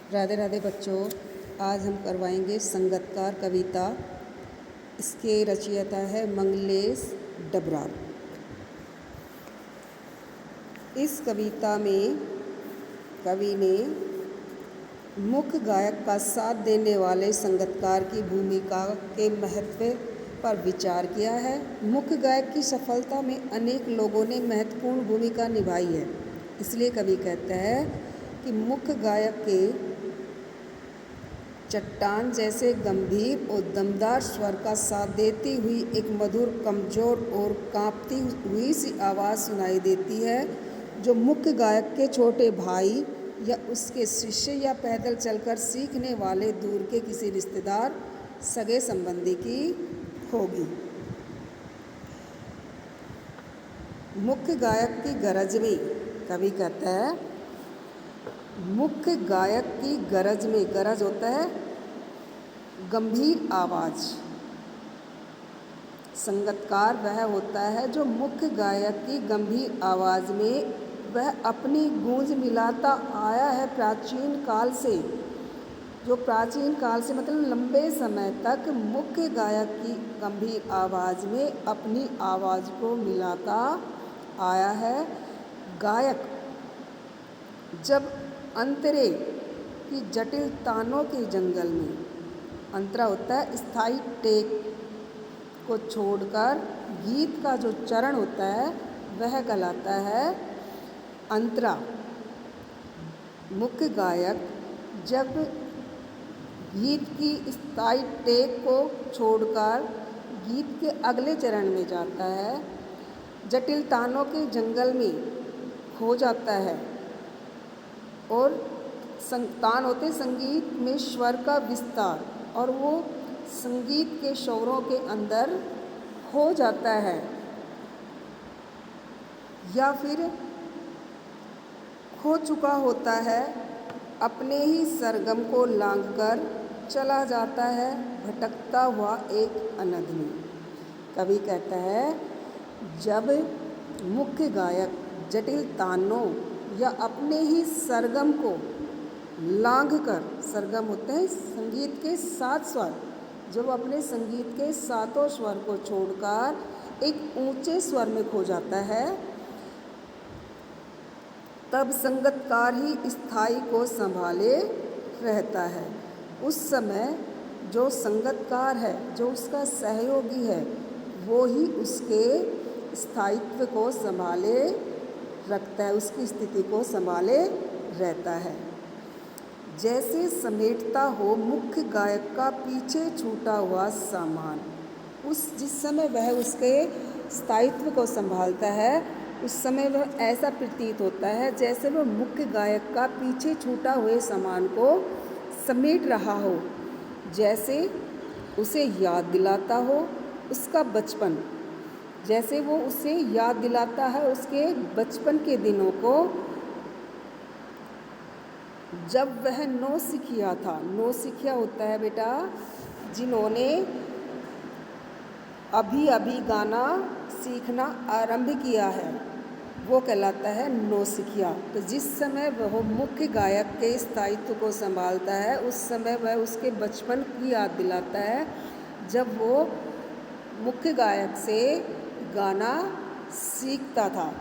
राधे राधे बच्चों, आज हम करवाएंगे संगतकार कविता। इसके रचयिता है मंगलेश डबराल। इस कविता में कवि ने मुख्य गायक का साथ देने वाले संगतकार की भूमिका के महत्व पर विचार किया है। मुख्य गायक की सफलता में अनेक लोगों ने महत्वपूर्ण भूमिका निभाई है। इसलिए कवि कहता है कि मुख्य गायक के चट्टान जैसे गंभीर और दमदार स्वर का साथ देती हुई एक मधुर, कमजोर और कांपती हुई सी आवाज़ सुनाई देती है, जो मुख्य गायक के छोटे भाई या उसके शिष्य या पैदल चलकर सीखने वाले दूर के किसी रिश्तेदार, सगे संबंधी की होगी। मुख्य गायक की गरज में कवि कहता है, मुख्य गायक की गरज में, गरज होता है गंभीर आवाज़। संगतकार वह होता है जो मुख्य गायक की गंभीर आवाज़ में वह अपनी गूंज मिलाता आया है प्राचीन काल से। जो प्राचीन काल से मतलब लंबे समय तक मुख्य गायक की गंभीर आवाज़ में अपनी आवाज़ को मिलाता आया है। गायक जब अंतरे की जटिल तानों के जंगल में, अंतरा होता है स्थायी टेक को छोड़कर गीत का जो चरण होता है वह कहलाता है अंतरा। मुख्य गायक जब गीत की स्थायी टेक को छोड़कर गीत के अगले चरण में जाता है, जटिल तानों के जंगल में खो जाता है और तान होते संगीत में स्वर का विस्तार, और वो संगीत के स्वरों के अंदर खो जाता है, या फिर खो चुका होता है, अपने ही सरगम को लांघकर चला जाता है भटकता हुआ एक अनंत में। कवि कहता है, जब मुख्य गायक जटिल तानों या अपने ही सरगम को लांघकर, सरगम होते हैं संगीत के 7 स्वर, जब अपने संगीत के 7 स्वर को छोड़कर एक ऊंचे स्वर में खो जाता है, तब संगतकार ही स्थायी को संभाले रहता है। उस समय जो संगतकार है, जो उसका सहयोगी है, वो ही उसके स्थायित्व को संभाले रखता है, उसकी स्थिति को संभाले रहता है। जैसे समेटता हो मुख्य गायक का पीछे छूटा हुआ सामान, जिस समय वह उसके स्थायित्व को संभालता है, उस समय वह ऐसा प्रतीत होता है जैसे वह मुख्य गायक का पीछे छूटा हुए सामान को समेट रहा हो, जैसे उसे याद दिलाता हो उसका बचपन, जैसे वो उसे याद दिलाता है उसके बचपन के दिनों को, जब वह नौसिखिया था। नौसिखिया होता है बेटा जिन्होंने अभी अभी गाना सीखना आरंभ किया है, वो कहलाता है नौसिखिया। तो जिस समय वह मुख्य गायक के स्थायित्व को संभालता है, उस समय वह उसके बचपन की याद दिलाता है, जब वो मुख्य गायक से गाना सीखता था।